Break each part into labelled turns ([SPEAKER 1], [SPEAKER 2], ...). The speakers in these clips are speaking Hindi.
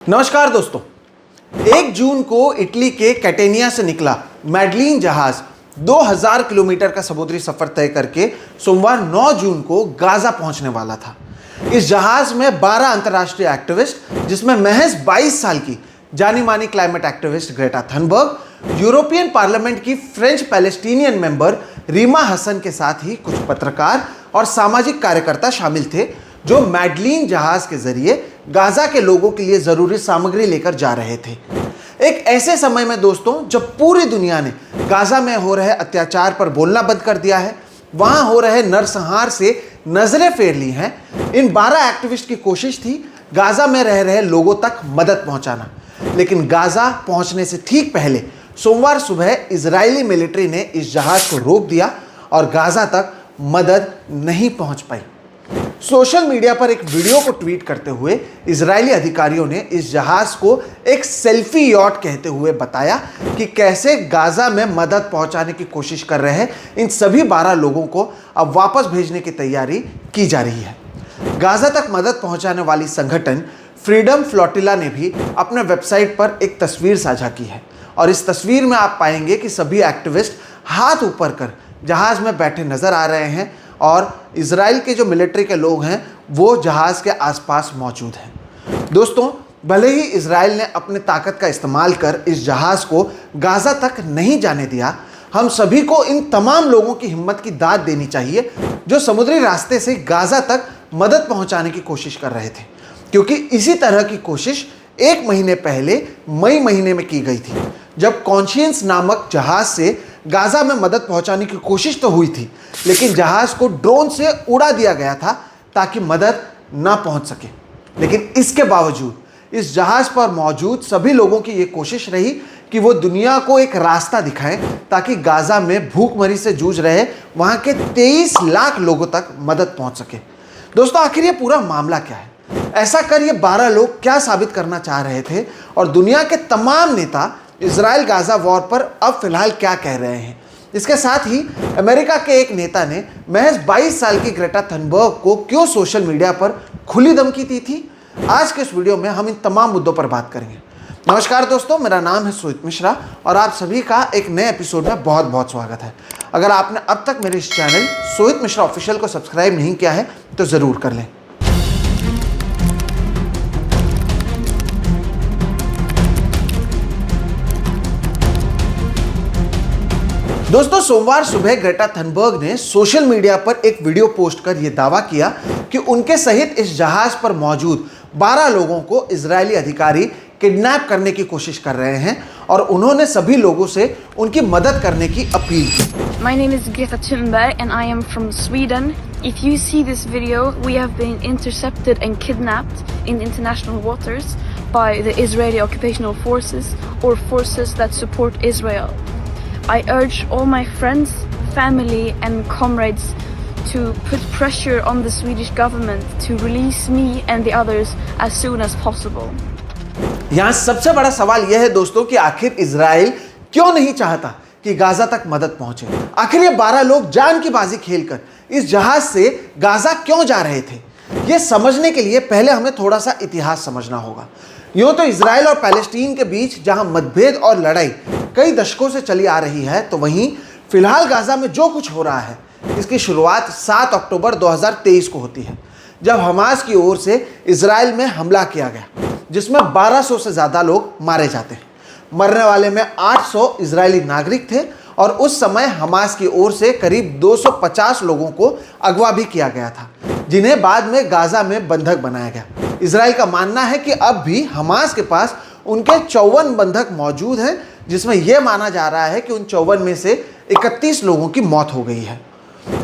[SPEAKER 1] नमस्कार दोस्तों। 1 जून को इटली के कैटेनिया से निकला मैडलिन जहाज 2000 किलोमीटर का समुद्री सफर तय करके सोमवार 9 जून को गाजा पहुंचने वाला था। इस जहाज में 12 अंतर्राष्ट्रीय एक्टिविस्ट, जिसमें महज 22 साल की जानी मानी climate activist Greta Thunberg, European parliament की French Palestinian member Rima Hassan के साथ ही कुछ पत्रकार और सामाजिक कार्यकर्ता शामिल थे, जो मैडलिन जहाज के जरिए गाजा के लोगों के लिए जरूरी सामग्री लेकर जा रहे थे। एक ऐसे समय में दोस्तों, जब पूरी दुनिया ने गाजा में हो रहे अत्याचार पर बोलना बंद कर दिया है, वहां हो रहे नरसंहार से नजरें फेर ली हैं, इन 12 एक्टिविस्ट की कोशिश थी गाजा में रह रहे लोगों तक मदद पहुंचाना। लेकिन गाजा पहुंचने से ठीक पहले सोमवार सुबह इजरायली मिलिट्री ने इस जहाज को रोक दिया और गाजा तक मदद नहीं पहुंच पाई। सोशल मीडिया पर एक वीडियो को ट्वीट करते हुए इजरायली अधिकारियों ने इस जहाज को एक सेल्फी यॉट कहते हुए बताया कि कैसे गाजा में मदद पहुंचाने की कोशिश कर रहे इन सभी 12 लोगों को अब वापस भेजने की तैयारी की जा रही है। गाजा तक मदद पहुंचाने वाली संगठन फ्रीडम फ्लोटिला ने भी अपने वेबसाइट पर एक तस्वीर साझा की है और इस तस्वीर में आप पाएंगे कि सभी एक्टिविस्ट हाथ ऊपर कर जहाज में बैठे नजर आ रहे हैं और इजराइल के जो मिलिट्री के लोग हैं वो जहाज के आसपास मौजूद हैं। दोस्तों, भले ही इजराइल ने अपनी ताकत का इस्तेमाल कर इस जहाज को गाजा तक नहीं जाने दिया, हम सभी को इन तमाम लोगों की हिम्मत की दाद देनी चाहिए जो समुद्री रास्ते से गाजा तक मदद पहुंचाने की कोशिश कर रहे थे, क्योंकि इसी तरह की कोशिश 1 महीने पहले मई महीने में की गई थी, जब कॉन्शियंस नामक जहाज से गाजा में मदद पहुंचाने की कोशिश तो हुई थी, लेकिन जहाज को ड्रोन से उड़ा दिया गया था ताकि मदद ना पहुंच सके। लेकिन इसके बावजूद इस जहाज पर मौजूद सभी लोगों की यह कोशिश रही कि वो दुनिया को एक रास्ता दिखाएं ताकि गाजा में भूखमरी से जूझ रहे वहां के 23 लाख लोगों तक मदद पहुंच सके। दोस्तों, आखिर ये पूरा मामला क्या है? ऐसा कर ये 12 लोग क्या साबित करना चाह रहे थे और दुनिया के तमाम नेता इजराइल गाजा वॉर पर अब फिलहाल क्या कह रहे हैं? इसके साथ ही अमेरिका के एक नेता ने महज 22 साल की ग्रेटा थनबर्ग को क्यों सोशल मीडिया पर खुली धमकी दी थी? आज के इस वीडियो में हम इन तमाम मुद्दों पर बात करेंगे। नमस्कार दोस्तों, मेरा नाम है सोहित मिश्रा और आप सभी का एक नए एपिसोड में बहुत बहुत स्वागत है। अगर आपने अब तक मेरे इस चैनल सोहित मिश्रा ऑफिशियल को सब्सक्राइब नहीं किया है तो जरूर कर लें। दोस्तों, सोमवार सुबह ग्रेटा थनबर्ग ने सोशल मीडिया पर एक वीडियो पोस्ट कर यह दावा किया कि उनके सहित इस जहाज पर मौजूद 12 लोगों को इजरायली अधिकारी किडनैप करने की कोशिश कर रहे हैं और उन्होंने सभी लोगों से उनकी मदद करने की अपील की।
[SPEAKER 2] My name is Greta Thunberg and I am from Sweden. If you see this video, we have been intercepted and kidnapped in international waters by the Israeli occupational forces or forces that support Israel. I urge all my friends, family and comrades to put pressure on the Swedish government to release me and the others as soon as possible.
[SPEAKER 1] यहाँ सबसे बड़ा सवाल यह है दोस्तों कि आखिर इजराइल क्यों नहीं चाहता कि गाजा तक मदद पहुंचे? आखिर ये 12 लोग जान की बाजी खेलकर इस जहाज से गाजा क्यों जा रहे थे? ये समझने के लिए पहले हमें थोड़ा सा इतिहास समझना होगा। यूं तो इजराइल और पैलेस्टीन के बीच जहां मतभेद और लड़ाई कई दशकों से चली आ रही है, तो वहीं फिलहाल गाजा में जो कुछ हो रहा है इसकी शुरुआत 7 अक्टूबर 2023 को होती है, जब हमास की ओर से इजराइल में हमला किया गया, जिसमें 1200 से ज़्यादा लोग मारे जाते हैं। मरने वाले में 800 इजरायली नागरिक थे और उस समय हमास की ओर से करीब 250 लोगों को अगवा भी किया गया था, जिन्हें बाद में गाजा में बंधक बनाया गया। इजराइल का मानना है कि अब भी हमास के पास उनके 54 बंधक मौजूद हैं, जिसमें यह माना जा रहा है कि उन 54 में से 31 लोगों की मौत हो गई है।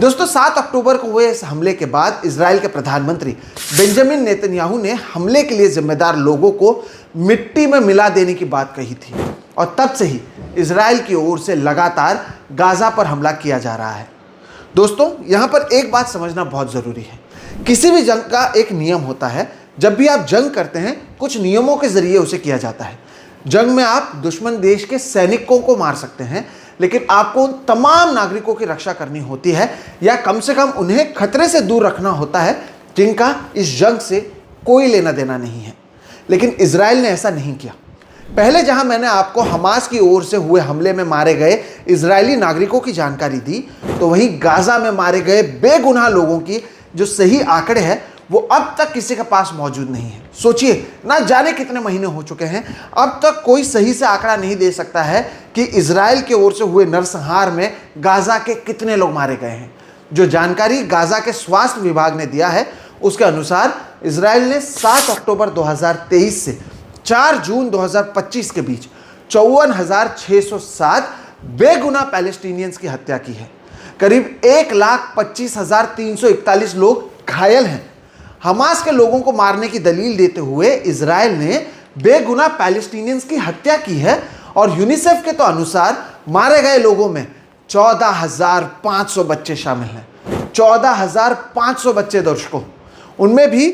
[SPEAKER 1] दोस्तों, 7 अक्टूबर को हुए इस हमले के बाद इजराइल के प्रधानमंत्री बेंजामिन नेतन्याहू ने हमले के लिए जिम्मेदार लोगों को मिट्टी में मिला देने की बात कही थी और तब से ही इजराइल की ओर से लगातार गाजा पर हमला किया जा रहा है। दोस्तों, यहाँ पर एक बात समझना बहुत ज़रूरी है। किसी भी जंग का एक नियम होता है। जब भी आप जंग करते हैं, कुछ नियमों के जरिए उसे किया जाता है। जंग में आप दुश्मन देश के सैनिकों को मार सकते हैं, लेकिन आपको उन तमाम नागरिकों की रक्षा करनी होती है या कम से कम उन्हें खतरे से दूर रखना होता है जिनका इस जंग से कोई लेना देना नहीं है। लेकिन इजराइल ने ऐसा नहीं किया। पहले जहां मैंने आपको हमास की ओर से हुए हमले में मारे गए इजरायली नागरिकों की जानकारी दी, तो वहीं गाजा में मारे गए बेगुनाह लोगों की जो सही आंकड़े हैं वो अब तक किसी के पास मौजूद नहीं है। सोचिए, ना जाने कितने महीने हो चुके हैं, अब तक कोई सही से आंकड़ा नहीं दे सकता है कि इजराइल की ओर से हुए नरसंहार में गाजा के कितने लोग मारे गए हैं। जो जानकारी गाजा के स्वास्थ्य विभाग ने दिया है उसके अनुसार इजराइल ने 7 अक्टूबर 2023 से 4 जून 2025 के बीच 54,607 बेगुनाह पैलेस्टीनियंस की हत्या की है। करीब 1,25,341 लोग घायल हैं। हमास के लोगों को मारने की दलील देते हुए इजराइल ने बेगुनाह पैलेस्टीनियंस की हत्या की है और यूनिसेफ के तो अनुसार मारे गए लोगों में 14,500 बच्चे शामिल हैं। 14,500 बच्चे दर्शकों, उनमें भी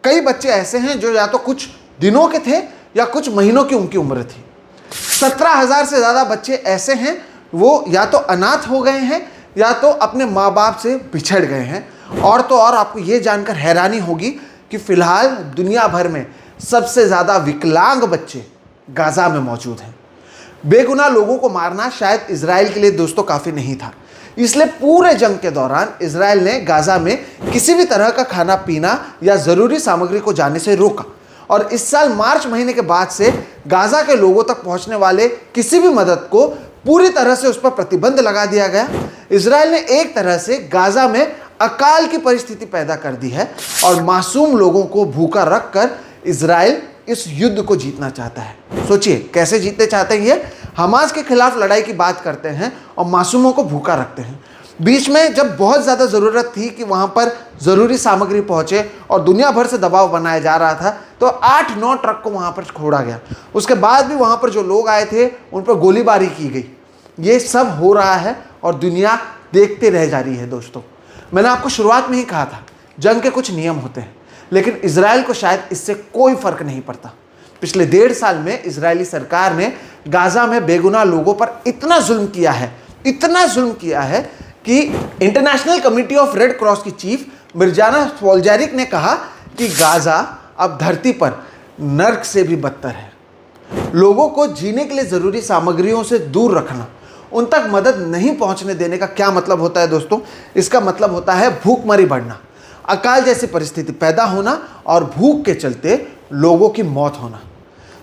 [SPEAKER 1] कई बच्चे ऐसे हैं जो या तो कुछ दिनों के थे या कुछ महीनों की उनकी उम्र थी। 17,000 से ज़्यादा बच्चे ऐसे हैं वो या तो अनाथ हो गए हैं या तो अपने माँ बाप से बिछड़ गए हैं। और तो और आपको ये जानकर हैरानी होगी कि फिलहाल दुनिया भर में सबसे ज़्यादा विकलांग बच्चे गाजा में मौजूद हैं। बेगुनाह लोगों को मारना शायद इजराइल के लिए दोस्तों काफ़ी नहीं था, इसलिए पूरे जंग के दौरान इजराइल ने गाजा में किसी भी तरह का खाना पीना या ज़रूरी सामग्री को जाने से रोका। और इस साल मार्च महीने के बाद से गाजा के लोगों तक पहुंचने वाले किसी भी मदद को पूरी तरह से उस पर प्रतिबंध लगा दिया गया। इजराइल ने एक तरह से गाजा में अकाल की परिस्थिति पैदा कर दी है और मासूम लोगों को भूखा रखकर इजराइल इस युद्ध को जीतना चाहता है। सोचिए कैसे जीतने चाहते हैं ये। हमास के खिलाफ लड़ाई की बात करते हैं और मासूमों को भूखा रखते हैं। बीच में जब बहुत ज़्यादा ज़रूरत थी कि वहाँ पर ज़रूरी सामग्री पहुँचे और दुनिया भर से दबाव बनाया जा रहा था, तो 8-9 ट्रक को वहाँ पर छोड़ा गया। उसके बाद भी वहाँ पर जो लोग आए थे उन पर गोलीबारी की गई। ये सब हो रहा है और दुनिया देखते रह जा रही है। दोस्तों, मैंने आपको शुरुआत में ही कहा था जंग के कुछ नियम होते हैं, लेकिन इजराइल को शायद इससे कोई फ़र्क नहीं पड़ता। पिछले 1.5 साल में इजरायली सरकार ने गाजा में बेगुनाह लोगों पर इतना जुल्म किया है कि international committee of red cross की चीफ मिर्जाना स्पोलजारिक ने कहा कि गाजा अब धरती पर नर्क से भी बदतर है। लोगों को जीने के लिए ज़रूरी सामग्रियों से दूर रखना, उन तक मदद नहीं पहुंचने देने का क्या मतलब होता है दोस्तों? इसका मतलब होता है भूखमरी बढ़ना, अकाल जैसी परिस्थिति पैदा होना और भूख के चलते लोगों की मौत होना।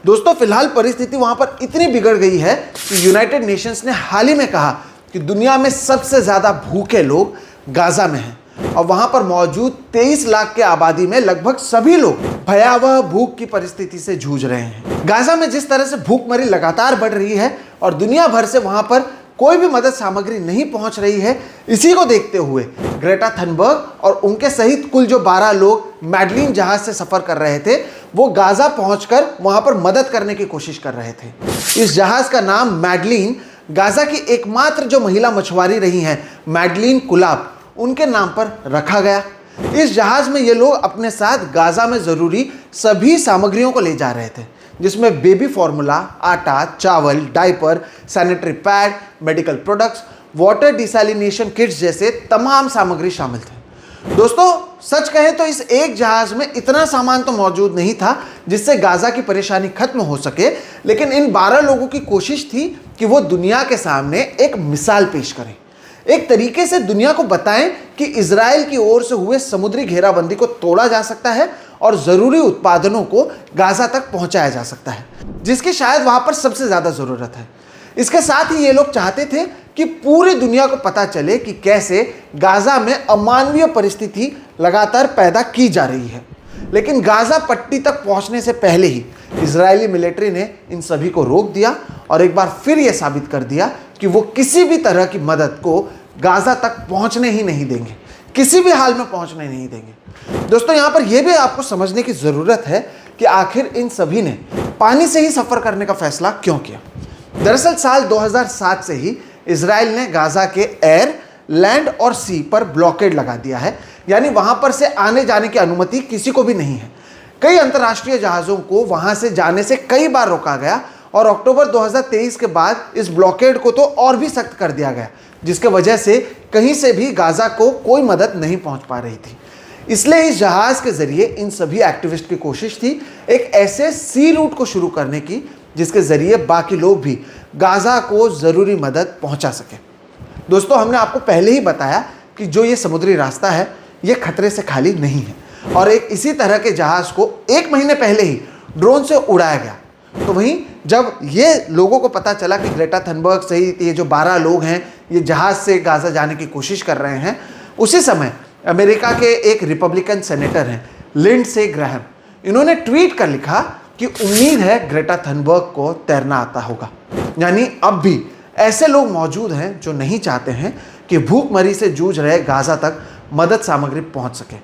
[SPEAKER 1] दोस्तों, फिलहाल परिस्थिति वहां पर इतनी बिगड़ गई है कि यूनाइटेड नेशंस ने हाल ही में कहा कि दुनिया में सबसे ज़्यादा भूखे लोग गाजा में हैं और वहां पर मौजूद 23 लाख के आबादी में लगभग सभी लोग भयावह भूख की परिस्थिति से जूझ रहे हैं। गाजा में जिस तरह से भूखमरी लगातार बढ़ रही है और दुनिया भर से वहां पर कोई भी मदद सामग्री नहीं पहुंच रही है, इसी को देखते हुए ग्रेटा थनबर्ग और उनके सहित कुल जो 12 लोग मैडलिन जहाज से सफ़र कर रहे थे, वो गाजा पहुंचकर वहां पर मदद करने की कोशिश कर रहे थे। इस जहाज का नाम मैडलिन गाजा की एकमात्र जो महिला मछुआरी रही हैं, मैडलिन कुलाब, उनके नाम पर रखा गया। इस जहाज में ये लोग अपने साथ गाजा में ज़रूरी सभी सामग्रियों को ले जा रहे थे, जिसमें बेबी फार्मूला, आटा, चावल, diaper, sanitary pad, medical products, water desalination kits जैसे तमाम सामग्री शामिल थे। दोस्तों, सच कहें तो इस एक जहाज में इतना सामान तो मौजूद नहीं था जिससे गाजा की परेशानी खत्म हो सके, लेकिन इन 12 लोगों की कोशिश थी कि वो दुनिया के सामने एक मिसाल पेश करें, एक तरीके से दुनिया को बताएं कि इजराइल की ओर से हुए समुद्री घेराबंदी को तोड़ा जा सकता है और ज़रूरी उत्पादनों को गाजा तक पहुंचाया जा सकता है, जिसकी शायद वहां पर सबसे ज़्यादा ज़रूरत है। इसके साथ ही ये लोग चाहते थे कि पूरी दुनिया को पता चले कि कैसे गाजा में अमानवीय परिस्थिति लगातार पैदा की जा रही है। लेकिन गाजा पट्टी तक पहुंचने से पहले ही इजरायली मिलिट्री ने इन सभी को रोक दिया और एक बार फिर यह साबित कर दिया कि वो किसी भी तरह की मदद को गाजा तक पहुंचने ही नहीं देंगे, किसी भी हाल में पहुंचने नहीं देंगे। दोस्तों, यहाँ पर यह भी आपको समझने की ज़रूरत है कि आखिर इन सभी ने पानी से ही सफ़र करने का फैसला क्यों किया। दरअसल साल 2007 से ही इजराइल ने गाजा के एयर, लैंड और सी पर ब्लॉकेड लगा दिया है, यानी वहां पर से आने जाने की अनुमति किसी को भी नहीं है। कई अंतर्राष्ट्रीय जहाज़ों को वहां से जाने से कई बार रोका गया और अक्टूबर 2023 के बाद इस ब्लॉकेड को तो और भी सख्त कर दिया गया, जिसके वजह से कहीं से भी गाजा को कोई मदद नहीं पहुंच पा रही थी। इसलिए इस जहाज के जरिए इन सभी एक्टिविस्ट की कोशिश थी एक ऐसे सी रूट को शुरू करने की जिसके जरिए बाकी लोग भी गाजा को जरूरी मदद पहुंचा सके। दोस्तों, हमने आपको पहले ही बताया कि जो ये समुद्री रास्ता है ये खतरे से खाली नहीं है और एक इसी तरह के जहाज को 1 महीने पहले ही ड्रोन से उड़ाया गया। तो वहीं जब ये लोगों को पता चला कि ग्रेटा थनबर्ग सहित ये जो 12 लोग हैं ये जहाज से गाजा जाने की कोशिश कर रहे हैं, उसी समय अमेरिका के एक रिपब्लिकन सेनेटर हैं लिंडसे ग्राहम, इन्होंने ट्वीट कर लिखा कि उम्मीद है ग्रेटा थनबर्ग को तैरना आता होगा। यानी अब भी ऐसे लोग मौजूद हैं जो नहीं चाहते हैं कि भूखमरी से जूझ रहे गाजा तक मदद सामग्री पहुंच सके।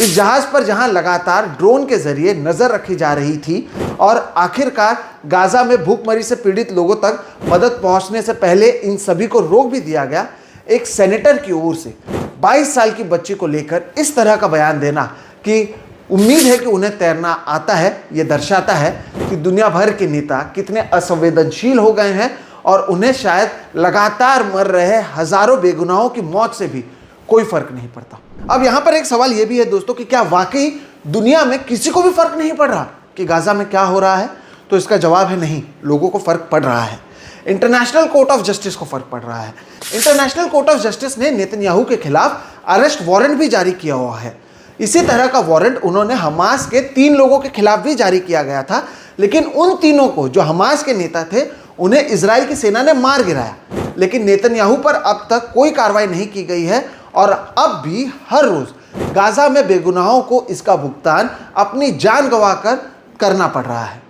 [SPEAKER 1] इस जहाज पर जहां लगातार ड्रोन के जरिए नजर रखी जा रही थी और आखिरकार गाजा में भूखमरी से पीड़ित लोगों तक मदद पहुंचने से पहले इन सभी को रोक भी दिया गया, एक सेनेटर की ओर से 22 साल की बच्ची को लेकर इस तरह का बयान देना कि उम्मीद है कि उन्हें तैरना आता है, यह दर्शाता है कि दुनिया भर के नेता कितने असंवेदनशील हो गए हैं और उन्हें शायद लगातार मर रहे हजारों बेगुनाहों की मौत से भी कोई फर्क नहीं पड़ता। अब यहां पर एक सवाल यह भी है दोस्तों कि क्या वाकई दुनिया में किसी को भी फर्क नहीं पड़ रहा कि गाजा में क्या हो रहा है? तो इसका जवाब है नहीं, लोगों को फर्क पड़ रहा है। इंटरनेशनल कोर्ट ऑफ जस्टिस को फर्क पड़ रहा है। इंटरनेशनल कोर्ट ऑफ जस्टिस ने नेतन्याहू के खिलाफ अरेस्ट वारंट भी जारी किया हुआ है। इसी तरह का वारंट उन्होंने हमास के 3 लोगों के खिलाफ भी जारी किया गया था, लेकिन उन तीनों को, जो हमास के नेता थे, उन्हें इजराइल की सेना ने मार गिराया। लेकिन नेतन्याहू पर अब तक कोई कार्रवाई नहीं की गई है और अब भी हर रोज गाजा में बेगुनाहों को इसका भुगतान अपनी जान गंवाकर करना पड़ रहा है।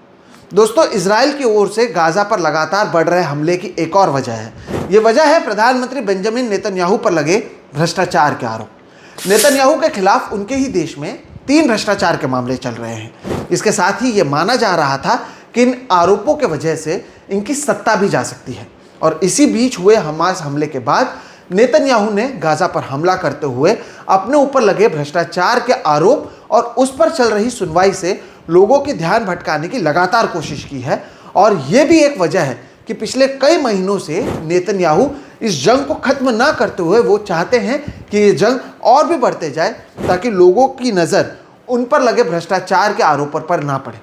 [SPEAKER 1] दोस्तों, इजराइल की ओर से गाजा पर लगातार बढ़ रहे हमले की एक और वजह है। ये वजह है प्रधानमंत्री बेंजामिन नेतन्याहू पर लगे भ्रष्टाचार के आरोप। नेतन्याहू के खिलाफ उनके ही देश में 3 भ्रष्टाचार के मामले चल रहे हैं। इसके साथ ही ये माना जा रहा था कि इन आरोपों के वजह से इनकी सत्ता भी जा सकती है। और इसी बीच हुए हमास हमले के बाद नेतन्याहू ने गाजा पर हमला करते हुए अपने ऊपर लगे भ्रष्टाचार के आरोप और उस पर चल रही सुनवाई से लोगों की ध्यान भटकाने की लगातार कोशिश की है। और यह भी एक वजह है कि पिछले कई महीनों से नेतन्याहू इस जंग को खत्म ना करते हुए वो चाहते हैं कि ये जंग और भी बढ़ते जाए ताकि लोगों की नज़र उन पर लगे भ्रष्टाचार के आरोपों पर ना पड़े।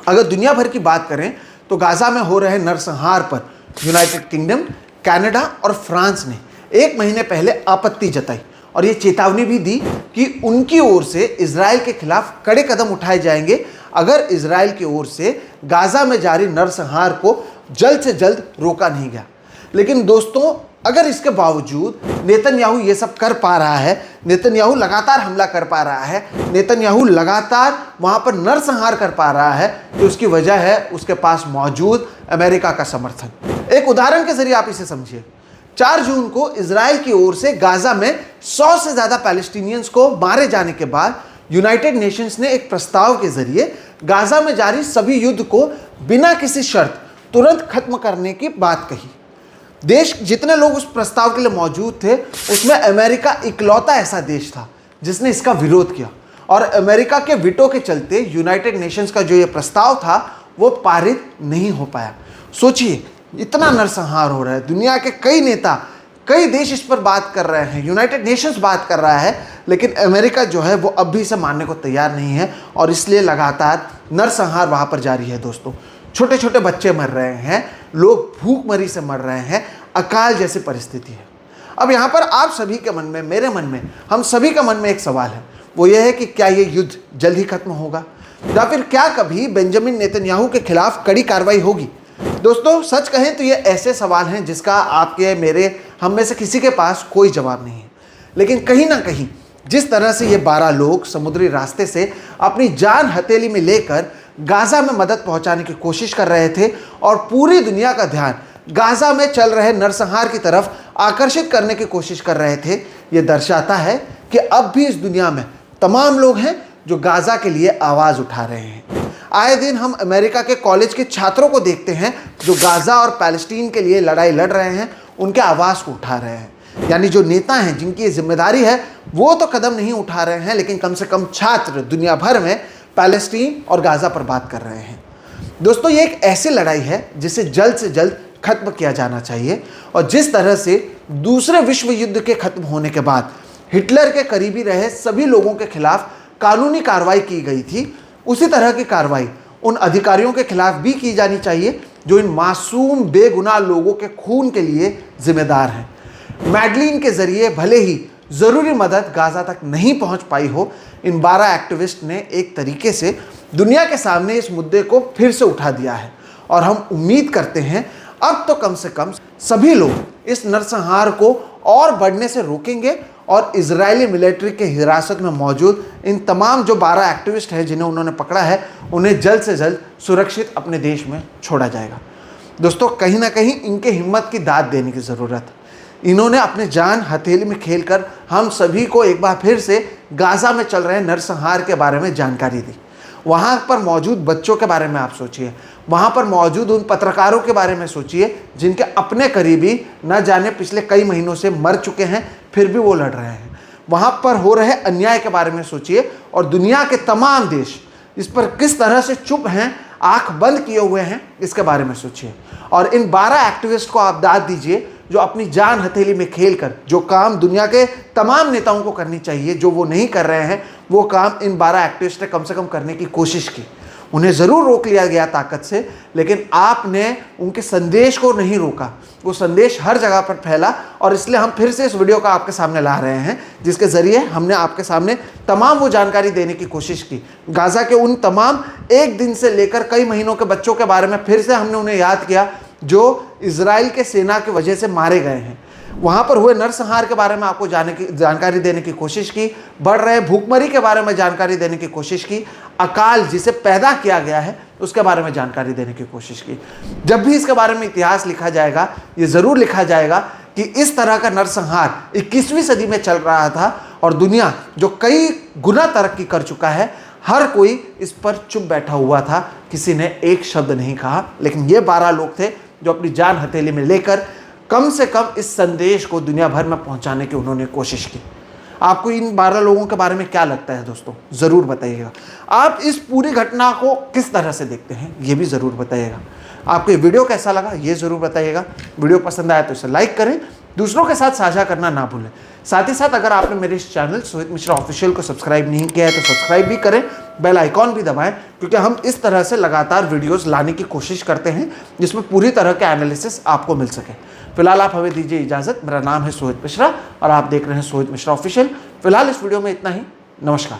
[SPEAKER 1] अगर दुनिया भर की बात करें तो गाजा में हो रहे नरसंहार पर यूनाइटेड किंगडम, कनाडा और फ्रांस ने 1 महीने पहले आपत्ति जताई और ये चेतावनी भी दी कि उनकी ओर से इजराइल के खिलाफ कड़े कदम उठाए जाएंगे अगर इजराइल की ओर से गाजा में जारी नरसंहार को जल्द से जल्द रोका नहीं गया। लेकिन दोस्तों, अगर इसके बावजूद नेतन्याहू ये सब कर पा रहा है, नेतन्याहू लगातार हमला कर पा रहा है, नेतन्याहू लगातार वहाँ पर नरसंहार कर पा रहा है, तो उसकी वजह है उसके पास मौजूद अमेरिका का समर्थन। एक उदाहरण के जरिए आप इसे समझिए। 4 जून को इजराइल की ओर से गाजा में 100 से ज़्यादा पैलेस्टीनियंस को मारे जाने के बाद यूनाइटेड नेशंस ने एक प्रस्ताव के जरिए गाजा में जारी सभी युद्ध को बिना किसी शर्त तुरंत खत्म करने की बात कही। देश जितने लोग उस प्रस्ताव के लिए मौजूद थे उसमें अमेरिका इकलौता ऐसा देश था जिसने इसका विरोध किया और अमेरिका के विटो के चलते यूनाइटेड नेशंस का जो ये प्रस्ताव था वो पारित नहीं हो पाया। सोचिए, इतना नरसंहार हो रहा है, दुनिया के कई नेता, कई देश इस पर बात कर रहे हैं, यूनाइटेड नेशंस बात कर रहा है, लेकिन अमेरिका जो है वो अब भी इसे मानने को तैयार नहीं है और इसलिए लगातार नरसंहार वहाँ पर जारी है। दोस्तों, छोटे छोटे बच्चे मर रहे हैं, लोग भूखमरी से मर रहे हैं, अकाल जैसी परिस्थिति है। अब यहाँ पर आप सभी के मन में, मेरे मन में, हम सभी के मन में एक सवाल है, वो ये है कि क्या ये युद्ध जल्द ही खत्म होगा या फिर क्या कभी बेंजामिन नेतन्याहू के खिलाफ कड़ी कार्रवाई होगी? दोस्तों, सच कहें तो ये ऐसे सवाल हैं जिसका आपके, मेरे, हम में से किसी के पास कोई जवाब नहीं है। लेकिन कहीं ना कहीं जिस तरह से ये 12 लोग समुद्री रास्ते से अपनी जान हथेली में लेकर गाजा में मदद पहुंचाने की कोशिश कर रहे थे और पूरी दुनिया का ध्यान गाजा में चल रहे नरसंहार की तरफ आकर्षित करने की कोशिश कर रहे थे, ये दर्शाता है कि अब भी इस दुनिया में तमाम लोग हैं जो गाजा के लिए आवाज़ उठा रहे हैं। आए दिन हम अमेरिका के कॉलेज के छात्रों को देखते हैं जो गाजा और पैलेस्टीन के लिए लड़ाई लड़ रहे हैं, उनके आवाज़ को उठा रहे हैं। यानी जो नेता हैं जिनकी ये जिम्मेदारी है वो तो कदम नहीं उठा रहे हैं, लेकिन कम से कम छात्र दुनिया भर में पैलेस्टीन और गाजा पर बात कर रहे हैं। दोस्तों, ये एक ऐसी लड़ाई है जिसे जल्द से जल्द खत्म किया जाना चाहिए और जिस तरह से दूसरे विश्व युद्ध के खत्म होने के बाद हिटलर के करीबी रहे सभी लोगों के खिलाफ कानूनी कार्रवाई की गई थी, उसी तरह की कार्रवाई उन अधिकारियों के खिलाफ भी की जानी चाहिए जो इन मासूम बेगुनाह लोगों के खून के लिए जिम्मेदार हैं। मैडलीन के जरिए भले ही ज़रूरी मदद गाज़ा तक नहीं पहुंच पाई हो, इन 12 एक्टिविस्ट ने एक तरीके से दुनिया के सामने इस मुद्दे को फिर से उठा दिया है और हम उम्मीद करते हैं अब तो कम से कम सभी लोग इस नरसंहार को और बढ़ने से रोकेंगे और इजरायली मिलिट्री के हिरासत में मौजूद इन तमाम जो 12 एक्टिविस्ट हैं जिन्हें उन्होंने पकड़ा है, उन्हें जल्द से जल्द सुरक्षित अपने देश में छोड़ा जाएगा। दोस्तों, कहीं ना कहीं इनके हिम्मत की दाद देने की ज़रूरत है। इन्होंने अपने जान हथेली में खेलकर हम सभी को एक बार फिर से गाज़ा में चल रहे नरसंहार के बारे में जानकारी दी। वहाँ पर मौजूद बच्चों के बारे में आप सोचिए, वहाँ पर मौजूद उन पत्रकारों के बारे में सोचिए जिनके अपने करीबी न जाने पिछले कई महीनों से मर चुके हैं, फिर भी वो लड़ रहे हैं। वहाँ पर हो रहे अन्याय के बारे में सोचिए और दुनिया के तमाम देश इस पर किस तरह से चुप हैं, आंख बंद किए हुए हैं, इसके बारे में सोचिए। और इन 12 एक्टिविस्ट को आप दाद दीजिए जो अपनी जान हथेली में खेलकर जो काम दुनिया के तमाम नेताओं को करनी चाहिए, जो वो नहीं कर रहे हैं, वो काम इन 12 एक्टिविस्ट ने कम से कम करने की कोशिश की। उन्हें ज़रूर रोक लिया गया ताकत से, लेकिन आपने उनके संदेश को नहीं रोका। वो संदेश हर जगह पर फैला और इसलिए हम फिर से इस वीडियो का आपके सामने ला रहे हैं, जिसके ज़रिए हमने आपके सामने तमाम वो जानकारी देने की कोशिश की। गाज़ा के उन तमाम एक दिन से लेकर कई महीनों के बच्चों के बारे में फिर से हमने उन्हें याद किया जो इजराइल के सेना की वजह से मारे गए हैं। वहाँ पर हुए नरसंहार के बारे में आपको जानकारी देने की कोशिश की, बढ़ रहे भूखमरी के बारे में जानकारी देने की कोशिश की, अकाल जिसे पैदा किया गया है उसके बारे में जानकारी देने की कोशिश की। जब भी इसके बारे में इतिहास लिखा जाएगा, ये ज़रूर लिखा जाएगा कि इस तरह का नरसंहार 21वीं सदी में चल रहा था और दुनिया जो कई गुना तरक्की कर चुका है, हर कोई इस पर चुप बैठा हुआ था, किसी ने एक शब्द नहीं कहा। लेकिन ये 12 लोग थे जो अपनी जान हथेली में लेकर कम से कम इस संदेश को दुनिया भर में पहुंचाने की उन्होंने कोशिश की। आपको इन 12 लोगों के बारे में क्या लगता है दोस्तों, ज़रूर बताइएगा। आप इस पूरी घटना को किस तरह से देखते हैं, ये भी ज़रूर बताइएगा। आपको ये वीडियो कैसा लगा, ये ज़रूर बताइएगा। वीडियो पसंद आया तो इसे लाइक करें, दूसरों के साथ साझा करना ना भूलें। साथ ही साथ अगर आपने मेरे इस चैनल सोहित मिश्रा ऑफिशियल को सब्सक्राइब नहीं किया है तो सब्सक्राइब भी करें, बेल आइकॉन भी दबाएं, क्योंकि हम इस तरह से लगातार वीडियोस लाने की कोशिश करते हैं जिसमें पूरी तरह के एनालिसिस आपको मिल सके। फिलहाल आप हमें दीजिए इजाज़त। मेरा नाम है सोहित मिश्रा और आप देख रहे हैं सोहित मिश्रा ऑफिशियल। फिलहाल इस वीडियो में इतना ही। नमस्कार।